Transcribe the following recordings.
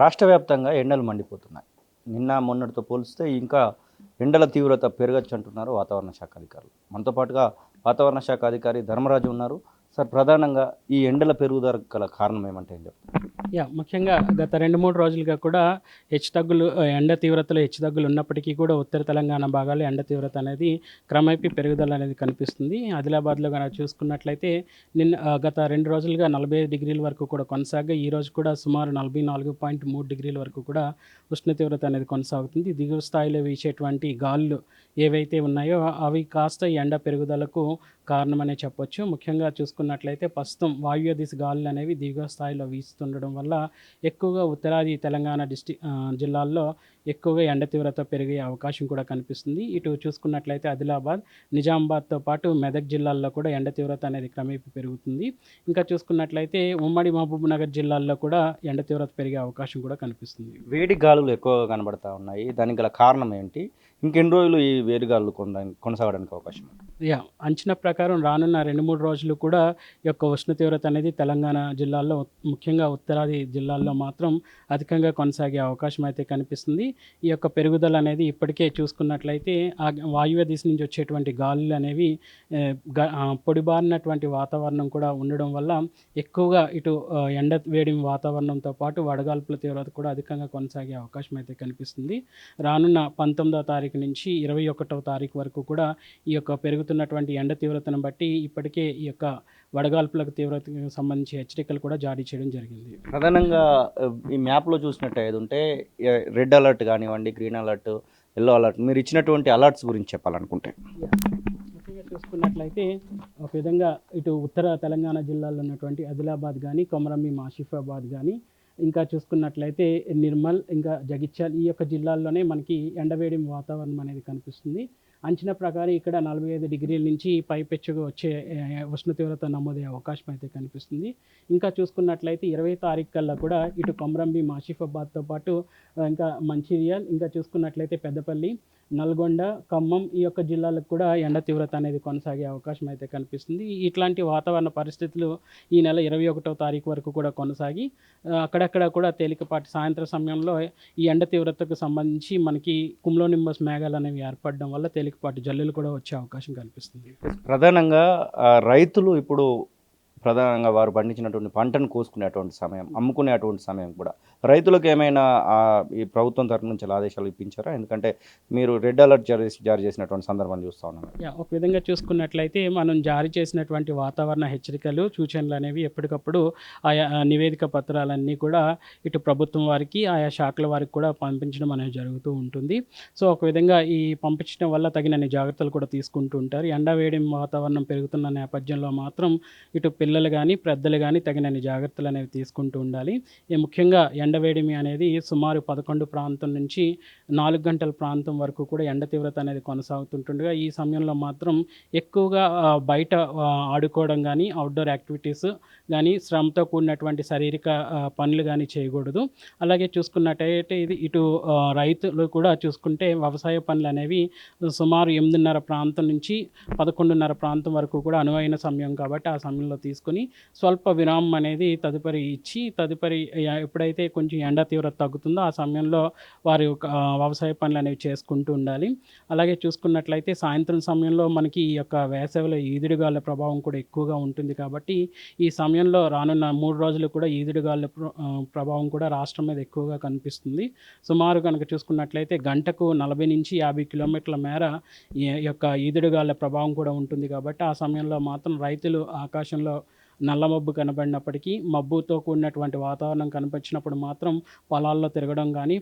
రాష్ట్ర వ్యాప్తంగా ఎండలు మండిపోతున్నాయి. నిన్న మొన్నటితో పోలిస్తే ఇంకా ఎండల తీవ్రత పెరగచ్చు అంటున్నారు వాతావరణ శాఖ అధికారులు. మనతో పాటుగా వాతావరణ శాఖ అధికారి ధర్మరాజు ఉన్నారు. సార్, ప్రధానంగా ఈ ఎండల పెరుగుదల గల కారణం ఏమంటే ఏం చెప్తారు? ముఖ్యంగా గత 2, 3 రోజులుగా కూడా హెచ్చుతగ్గులు ఎండ తీవ్రతలో హెచ్చుతగ్గులు ఉన్నప్పటికీ కూడా ఉత్తర తెలంగాణ భాగాల్లో ఎండ తీవ్రత అనేది క్రమేపీ పెరుగుదల అనేది కనిపిస్తుంది. ఆదిలాబాద్‌లో గనక చూసుకున్నట్లయితే గత 2 రోజులుగా 45 డిగ్రీల వరకు కూడా కొనసాగగా ఈరోజు కూడా సుమారు 44.3 డిగ్రీల వరకు కూడా ఉష్ణ తీవ్రత అనేది కొనసాగుతుంది. దిగువ స్థాయిలో వీచేటువంటి గాలులు ఏవైతే ఉన్నాయో అవి కాస్త ఈ ఎండ పెరుగుదలకు కారణమనే చెప్పొచ్చు. ముఖ్యంగా చూసుకున్నట్లయితే ప్రస్తుతం వాయువ్య దిశ గాలులు అనేవి దిగువ స్థాయిలో వీస్తుండడం వల్ల ఎక్కువగా ఉత్తరాది తెలంగాణ జిల్లాల్లో ఎక్కువగా ఎండ తీవ్రత పెరిగే అవకాశం కూడా కనిపిస్తుంది. ఇటు చూసుకున్నట్లయితే ఆదిలాబాద్, నిజామాబాద్‌తో పాటు మెదక్ జిల్లాల్లో కూడా ఎండ తీవ్రత అనేది క్రమేపీ పెరుగుతుంది. ఇంకా చూసుకున్నట్లయితే ఉమ్మడి మహబూబ్‌నగర్ జిల్లాల్లో కూడా ఎండ తీవ్రత పెరిగే అవకాశం కూడా కనిపిస్తుంది. వేడి గాలులు ఎక్కువగా కనబడతా ఉన్నాయి. దానికి గల కారణం ఏంటి? ఇంకెన్ని రోజులు ఈ వేడి గాలులు కొనసాగడానికి అవకాశం ఉంది? అంచనా ప్రకారం రానున్న 2, 3 రోజులు కూడా ఈ యొక్క ఉష్ణ తీవ్రత అనేది తెలంగాణ జిల్లాల్లో ముఖ్యంగా ఉత్తరాది జిల్లాల్లో మాత్రం అధికంగా కొనసాగే అవకాశం అయితే కనిపిస్తుంది. ఈ యొక్క పెరుగుదల అనేది ఇప్పటికే చూసుకున్నట్లయితే వాయువ్య దిశ నుంచి వచ్చేటువంటి గాలులు అనేవి పొడిబారినటువంటి వాతావరణం కూడా ఉండడం వల్ల ఎక్కువగా ఇటు ఎండ వేడి వాతావరణంతో పాటు వడగాల్పుల తీవ్రత కూడా అధికంగా కొనసాగే అవకాశం అయితే కనిపిస్తుంది. రానున్న 19వ తారీఖు నుంచి 21వ తారీఖు వరకు కూడా ఈ యొక్క పెరుగుతున్నటువంటి ఎండ తీవ్రతను బట్టి ఇప్పటికే ఈ యొక్క వడగాల్పులకు తీవ్రతకు సంబంధించి హెచ్చరికలు కూడా జారీ చేయడం జరిగింది. ప్రధానంగా ఈ మ్యాప్‌లో చూసినట్టు ఉంటే రెడ్ అలర్ట్ కానివ్వండి, గ్రీన్ అలర్ట్, యెల్లో అలర్ట్, మీరు ఇచ్చినటువంటి అలర్ట్స్ గురించి చెప్పాలనుకుంటే? ముఖ్యంగా చూసుకున్నట్లయితే ఒక విధంగా ఇటు ఉత్తర తెలంగాణ జిల్లాలో ఉన్నటువంటి ఆదిలాబాద్ కానీ, కొమరంభీం, ఆసిఫాబాద్ కానీ, ఇంకా చూసుకున్నట్లయితే నిర్మల్, ఇంకా జగిత్యాల ఈ యొక్క జిల్లాల్లోనే మనకి ఎండవేడి వాతావరణం అనేది కనిపిస్తుంది. అంచనా ప్రకారం ఇక్కడ 45 డిగ్రీల నుంచి పైపెచ్చుగా వచ్చే ఉష్ణ తీవ్రత నమోదయ్యే అవకాశం అయితే కనిపిస్తుంది. ఇంకా చూసుకున్నట్లయితే 20 తారీఖు కల్లా కూడా ఇటు కొమరంభీం, ఆసిఫాబాద్‌తో పాటు ఇంకా మంచిర్యాల్, ఇంకా చూసుకున్నట్లయితే పెద్దపల్లి, నల్గొండ, ఖమ్మం ఈ యొక్క జిల్లాలకు కూడా ఎండ తీవ్రత అనేది కొనసాగే అవకాశం అయితే కనిపిస్తుంది. ఇట్లాంటి వాతావరణ పరిస్థితులు ఈ నెల 21వ తారీఖు వరకు కూడా కొనసాగి అక్కడక్కడ కూడా తేలికపాటి సాయంత్రం సమయంలో ఈ ఎండ తీవ్రతకు సంబంధించి మనకి కుములోనింబస్ మేఘాలు అనేవి ఏర్పడడం వల్ల తేలికపాటి జల్లులు కూడా వచ్చే అవకాశం కనిపిస్తుంది. ప్రధానంగా రైతులు ఇప్పుడు ప్రధానంగా వారు పండించినటువంటి పంటను కోసుకునేటువంటి సమయం, అమ్ముకునేటువంటి సమయం కూడా రైతులకు ఏమైనా ఈ ప్రభుత్వం తరపు నుంచి ఆదేశాలు ఇప్పించారా? ఎందుకంటే మీరు రెడ్ అలర్ట్ జారీ చేసినటువంటి సందర్భం చూస్తూ ఉన్నాను. ఒక విధంగా చూసుకున్నట్లయితే మనం జారీ చేసినటువంటి వాతావరణ హెచ్చరికలు, సూచనలు అనేవి ఎప్పటికప్పుడు ఆయా నివేదిక పత్రాలన్నీ కూడా ఇటు ప్రభుత్వం వారికి, ఆయా శాఖల వారికి కూడా పంపించడం అనేది జరుగుతూ ఉంటుంది. సో ఒక విధంగా ఈ పంపించడం వల్ల తగినన్ని జాగ్రత్తలు కూడా తీసుకుంటూ ఉంటారు. ఎండ వేడి వాతావరణం పెరుగుతున్న నేపథ్యంలో మాత్రం ఇటు పిల్లలు కానీ, పెద్దలు కానీ తగినన్ని జాగ్రత్తలు అనేవి తీసుకుంటూ ఉండాలి. ముఖ్యంగా ఎండవేడిమి అనేది సుమారు 11 ప్రాంతం నుంచి 4 గంటల ప్రాంతం వరకు కూడా ఎండ తీవ్రత అనేది కొనసాగుతుంటుండగా ఈ సమయంలో మాత్రం ఎక్కువగా బయట ఆడుకోవడం కానీ, అవుట్డోర్ యాక్టివిటీస్ కానీ, శ్రమతో కూడినటువంటి శారీరక పనులు కానీ చేయకూడదు. అలాగే చూసుకున్నట్టయితే ఇటు రైతులు కూడా చూసుకుంటే వ్యవసాయ పనులు అనేవి సుమారు 8:30 ప్రాంతం నుంచి 11:30 ప్రాంతం వరకు కూడా అనువైన సమయం కాబట్టి ఆ సమయంలో తీసుకొని స్వల్ప విరామం అనేది తదుపరి ఇచ్చి ఎప్పుడైతే కొంచెం ఎండ తీవ్రత తగ్గుతుందో ఆ సమయంలో వారి వ్యవసాయ పనులు అనేవి చేసుకుంటూ ఉండాలి. అలాగే చూసుకున్నట్లయితే సాయంత్రం సమయంలో మనకి ఈ యొక్క వేసవిలో ఈదురుగాలుల ప్రభావం కూడా ఎక్కువగా ఉంటుంది కాబట్టి ఈ సమయంలో రానున్న 3 రోజులు కూడా ఈదురుగాలుల ప్రభావం కూడా రాష్ట్రం మీద ఎక్కువగా కనిపిస్తుంది. సుమారు కనుక చూసుకున్నట్లయితే గంటకు 40 నుంచి 50 కిలోమీటర్ల మేర ఈ యొక్క ఈదురుగాలుల ప్రభావం కూడా ఉంటుంది కాబట్టి ఆ సమయంలో మాత్రం రైతులు ఆకాశంలో నల్ల మబ్బు కనబడినప్పటికీ, మబ్బుతో కూడినటువంటి వాతావరణం కనిపించినప్పుడు మాత్రం పొలాల్లో తిరగడం కానీ,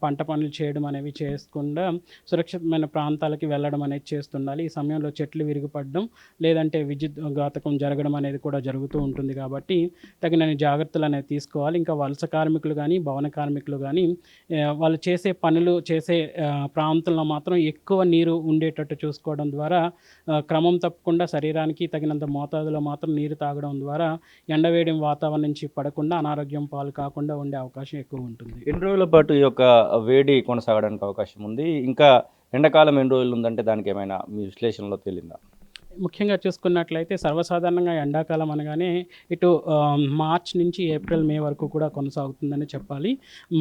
పంట పనులు చేయడం అనేవి చేయకుండా సురక్షితమైన ప్రాంతాలకి వెళ్ళడం అనేది చేస్తుండాలి. ఈ సమయంలో చెట్లు విరిగిపడడం, లేదంటే విద్యుత్ ఘాతకం జరగడం అనేది కూడా జరుగుతూ ఉంటుంది కాబట్టి తగినన్ని జాగ్రత్తలు అనేవి తీసుకోవాలి. ఇంకా వలస కార్మికులు కానీ, భవన కార్మికులు కానీ వాళ్ళు చేసే పనులు చేసే ప్రాంతంలో మాత్రం ఎక్కువ నీరు ఉండేటట్టు చూసుకోవడం ద్వారా క్రమం తప్పకుండా శరీరానికి తగినంత మోతాదులో మాత్రం నీరు తాగడం ద్వారా ఎండవేడి వాతావరణం నుంచి పడకుండా అనారోగ్యం పాలు కాకుండా ఉండే అవకాశం ఎక్కువ ఉంటుంది. ఎన్ని రోజుల పాటు ఈ యొక్క వేడి కొనసాగడానికి అవకాశం ఉంది? ఇంకా ఎండాకాలం ఎన్ని రోజులు ఉందంటే దానికి ఏమైనా మీ విశ్లేషణలో తేలిందా? ముఖ్యంగా చూసుకున్నట్లయితే సర్వసాధారణంగా ఎండాకాలం అనగానే ఇటు మార్చ్ నుంచి ఏప్రిల్ మే వరకు కూడా కొనసాగుతుందని చెప్పాలి.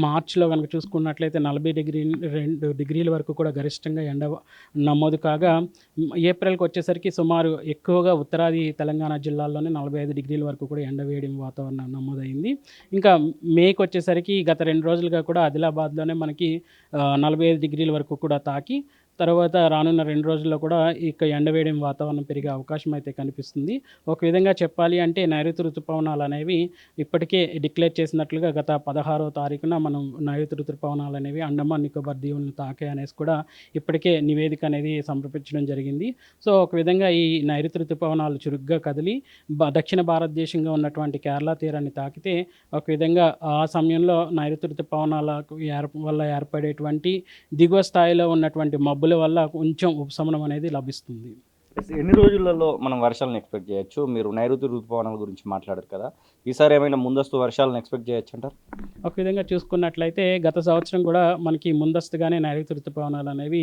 మార్చ్లో కనుక చూసుకున్నట్లయితే 40 డిగ్రీల వరకు కూడా గరిష్టంగా ఎండ నమోదు కాగా, ఏప్రిల్కి వచ్చేసరికి సుమారు ఎక్కువగా ఉత్తరాది తెలంగాణ జిల్లాల్లోనే 45 డిగ్రీల వరకు కూడా ఎండ వేడి వాతావరణం నమోదైంది. ఇంకా మేకి వచ్చేసరికి గత 2 రోజులుగా కూడా ఆదిలాబాద్లోనే మనకి 45 డిగ్రీల వరకు కూడా తాకి, తర్వాత రానున్న 2 రోజుల్లో కూడా ఇక ఎండవేడిం వాతావరణం పెరిగే అవకాశం అయితే కనిపిస్తుంది. ఒక విధంగా చెప్పాలి అంటే నైరుతి ఋతుపవనాలనేవి ఇప్పటికే డిక్లేర్ చేసినట్లుగా గత 16వ తారీఖున మనం నైరుతి ఋతుపవనాలనేవి అండమాన్ నికోబార్ దీవులను తాకాయి అనేసి కూడా ఇప్పటికే నివేదిక అనేది సమర్పించడం జరిగింది. సో, ఒక విధంగా ఈ నైరుతి ఋతుపవనాలు చురుగ్గా కదిలి దక్షిణ భారతదేశంగా ఉన్నటువంటి కేరళ తీరాన్ని తాకితే, ఒక విధంగా ఆ సమయంలో నైరుతి ఋతుపవనాలకు వల్ల ఏర్పడేటువంటి దిగువ స్థాయిలో ఉన్నటువంటి మబ్బుల వల్ల కొంచెం ఉపశమనం అనేది లభిస్తుంది. ఎన్ని రోజులలో మనం వర్షాలను ఎక్స్పెక్ట్ చేయొచ్చు? మీరు నైరుతి ఋతుపవనాల గురించి మాట్లాడారు కదా, ఈసారి ఏమైనా ముందస్తు వర్షాలను ఎక్స్పెక్ట్ చేయొచ్చు అంటారు? ఒక విధంగా చూసుకున్నట్లయితే గత సంవత్సరం కూడా మనకి ముందస్తుగానే నైరుతి ఋతుపవనాలు అనేవి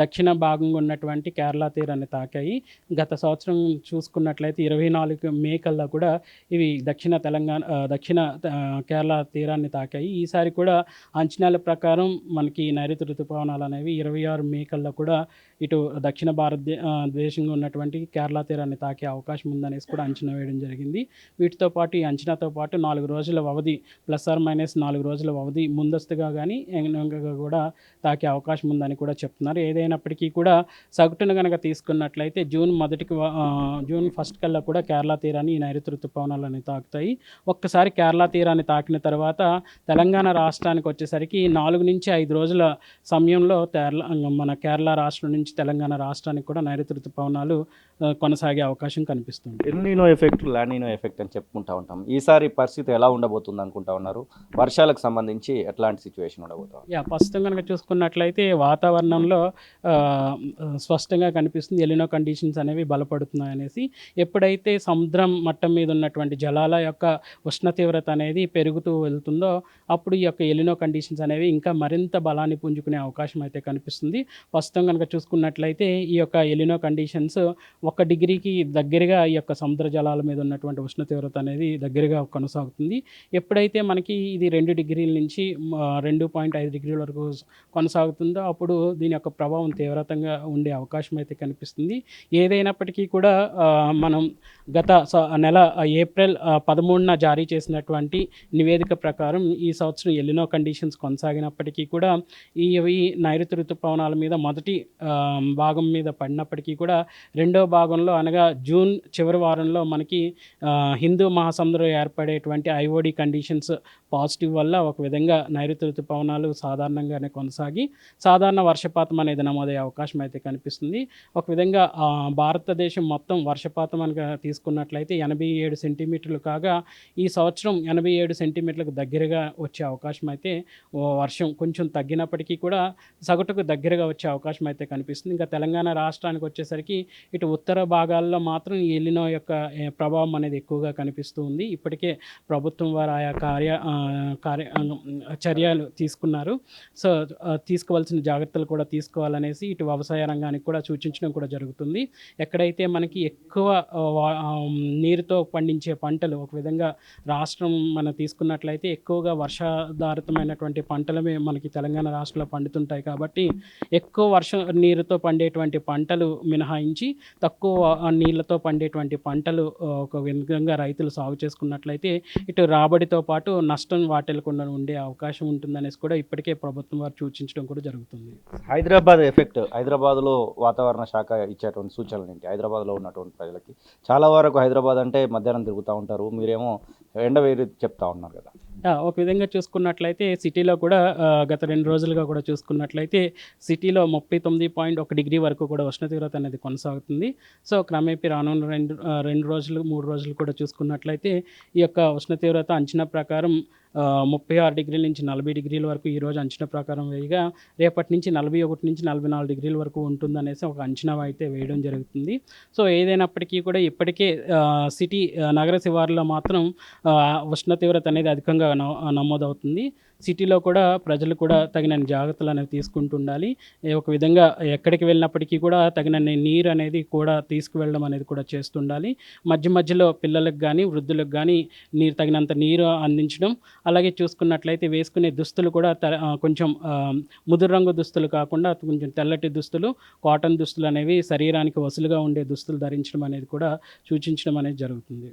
దక్షిణ భాగంగా ఉన్నటువంటి కేరళ తీరాన్ని తాకాయి. గత సంవత్సరం చూసుకున్నట్లయితే 24 మే కల్లా కూడా ఇవి దక్షిణ కేరళ తీరాన్ని తాకాయి. ఈసారి కూడా అంచనాల ప్రకారం మనకి నైరుతి ఋతుపవనాలు అనేవి 26 మే కల్లా కూడా ఇటు దక్షిణ దేశంగా ఉన్నటువంటి కేరళ తీరాన్ని తాకే అవకాశం ఉందనేసి కూడా అంచనా వేయడం జరిగింది. వీటితో పాటు ఈ అంచనాతో పాటు 4 రోజుల వ్యవధి ±4 రోజుల వ్యవధి ముందస్తుగా కానీ ఎగనగా కూడా తాకే అవకాశం ఉందని కూడా చెప్తున్నారు. ఏదైనప్పటికీ కూడా సగటున కనుక తీసుకున్నట్లయితే జూన్ 1 కల్లా కూడా కేరళ తీరాన్ని ఈ నైరుతి ఋతుపవనాలని తాకుతాయి. ఒక్కసారి కేరళ తీరాన్ని తాకిన తర్వాత తెలంగాణ రాష్ట్రానికి వచ్చేసరికి 4 నుంచి 5 రోజుల సమయంలో మన కేరళ రాష్ట్రం నుంచి తెలంగాణ రాష్ట్రానికి కూడా నైరుతి ఋతుపవనాలు కొనసాగే అవకాశం కనిపిస్తుంది. ఎల్నినో ఎఫెక్ట్, లానినో ఎఫెక్ట్ అని చెప్పుకుంటా ఉంటాం. ఈసారి పరిస్థితి ఎలా ఉండబోతుంది అనుకుంటా ఉన్నారు? వర్షాలకు సంబంధించి ఎట్లాంటి సిచ్యువేషన్ ఉండబోతుంది? ప్రస్తుతం కనుక చూసుకున్నట్లయితే వాతావరణంలో స్పష్టంగా కనిపిస్తుంది ఎలినో కండిషన్స్ అనేవి బలపడుతున్నాయి అనేసి. ఎప్పుడైతే సముద్రం మట్టం మీద ఉన్నటువంటి జలాల యొక్క ఉష్ణ తీవ్రత అనేది పెరుగుతూ వెళ్తుందో, అప్పుడు ఈ యొక్క ఎలినో కండిషన్స్ అనేవి ఇంకా మరింత బలాన్ని పుంజుకునే అవకాశం అయితే కనిపిస్తుంది. ప్రస్తుతం కనుక చూసుకున్నట్లయితే ఈ యొక్క ఎలినో కండిషన్స్ 1 డిగ్రీకి దగ్గరగా ఈ యొక్క సముద్ర జలాల మీద ఉన్నటువంటి ఉష్ణ తీవ్రత అనేది దగ్గరగా కొనసాగుతుంది. ఎప్పుడైతే మనకి ఇది 2 డిగ్రీల నుంచి 2.5 డిగ్రీల వరకు కొనసాగుతుందో, అప్పుడు దీని యొక్క ప్రభావం తీవ్రతంగా ఉండే అవకాశం అయితే కనిపిస్తుంది. ఏదైనప్పటికీ కూడా మనం గత నెల ఏప్రిల్ 13న జారీ చేసినటువంటి నివేదిక ప్రకారం ఈ సంవత్సరం ఎలినో కండిషన్స్ కొనసాగినప్పటికీ కూడా ఇవి నైరుతి ఋతుపవనాల మీద మొదటి భాగం మీద పడినప్పటికీ కూడా రెండో భాగంలో అనగా జూన్ చివరి వారంలో మనకి హిందూ మహాసముద్రంలో ఏర్పడేటువంటి ఐఓడి కండిషన్స్ పాజిటివ్ వల్ల ఒక విధంగా నైరుతి ఋతుపవనాలు సాధారణంగానే కొనసాగి సాధారణ వర్షపాతం అనేది నమోదయ్యే అవకాశం అయితే కనిపిస్తుంది. ఒక విధంగా భారతదేశం మొత్తం వర్షపాతం కనుక తీసుకున్నట్లయితే 87 సెంటీమీటర్లు కాగా, ఈ సంవత్సరం 87 సెంటీమీటర్లకు దగ్గరగా వచ్చే అవకాశం అయితే, వర్షం కొంచెం తగ్గినప్పటికీ కూడా సగటుకు దగ్గరగా వచ్చే అవకాశం అయితే కనిపిస్తుంది. ఇంకా తెలంగాణ రాష్ట్రానికి వచ్చేసరికి ఇటు ఉత్తర భాగాల్లో మాత్రం ఈ ఎలినో యొక్క ప్రభావం అనేది ఎక్కువగా కనిపిస్తూ ఉంది. ఇప్పటికే ప్రభుత్వం వారు ఆయా చర్యలు తీసుకున్నారు. సో, తీసుకోవాల్సిన జాగ్రత్తలు కూడా తీసుకోవాలనేసి ఇటు వ్యవసాయ రంగానికి కూడా సూచించడం కూడా జరుగుతుంది. ఎక్కడైతే మనకి ఎక్కువ నీరుతో పండించే పంటలు, ఒక విధంగా రాష్ట్రం మనం తీసుకున్నట్లయితే ఎక్కువగా వర్షాధారితమైనటువంటి పంటలమే మనకి తెలంగాణ రాష్ట్రంలో పండుతుంటాయి. కాబట్టి ఎక్కువ నీరుతో పండేటువంటి పంటలు మినహాయించి తక్కువ నీళ్ళతో పండేటువంటి పంటలు ఒక విధంగా రైతులు సాగు చేసుకున్నట్లయితే ఇటు రాబడితో పాటు నష్టం వాటిల్లకుండా ఉండే అవకాశం ఉంటుందనేసి కూడా ఇప్పటికే ప్రభుత్వం వారు సూచించడం కూడా జరుగుతుంది. హైదరాబాద్ ఎఫెక్ట్, హైదరాబాద్లో వాతావరణ శాఖ ఇచ్చేటువంటి సూచనలు ఏంటి? హైదరాబాద్లో ఉన్నటువంటి ప్రజలకి చాలా వరకు హైదరాబాద్ అంటే మధ్యాహ్నం తిరుగుతూ ఉంటారు, మీరేమో ఎండ వేడి చెప్తా ఉన్నారు కదా. ఒక విధంగా చూసుకున్నట్లయితే సిటీలో కూడా గత 2 రోజులుగా కూడా చూసుకున్నట్లయితే సిటీలో 39.1 డిగ్రీ వరకు కూడా ఉష్ణ తీవ్రత అనేది కొనసాగుతుంది. సో, క్రమేపీ రానున్న 2 రోజులు 3 రోజులు కూడా చూసుకున్నట్లయితే ఈ యొక్క ఉష్ణ తీవ్రత అంచనా ప్రకారం 36 డిగ్రీల నుంచి 40 డిగ్రీల వరకు ఈరోజు అంచనా ప్రకారం వేయగా, రేపటి నుంచి 41 నుంచి 44 డిగ్రీల వరకు ఉంటుందనేసి ఒక అంచనా అయితే వేయడం జరుగుతుంది. సో, ఏదైనప్పటికీ కూడా ఇప్పటికే నగర శివారులో మాత్రం ఉష్ణ తీవ్రత అనేది అధికంగా నమోదవుతుంది. సిటీలో కూడా ప్రజలు కూడా తగినన్ని జాగ్రత్తలు అనేవి తీసుకుంటూ ఉండాలి. ఒక విధంగా ఎక్కడికి వెళ్ళినప్పటికీ కూడా తగినన్ని నీరు అనేది కూడా తీసుకువెళ్ళడం అనేది కూడా చేస్తుండాలి. మధ్య మధ్యలో పిల్లలకు గానీ, వృద్ధులకు గానీ తగినంత నీరు అందించడం. అలాగే చూసుకున్నట్లయితే వేసుకునే దుస్తులు కూడా కొంచెం ముదురు రంగు దుస్తులు కాకుండా కొంచెం తెల్లటి దుస్తులు, కాటన్ దుస్తులు అనేవి శరీరానికి వసులుగా ఉండే దుస్తులు ధరించడం అనేది కూడా సూచించడం అనేది జరుగుతుంది.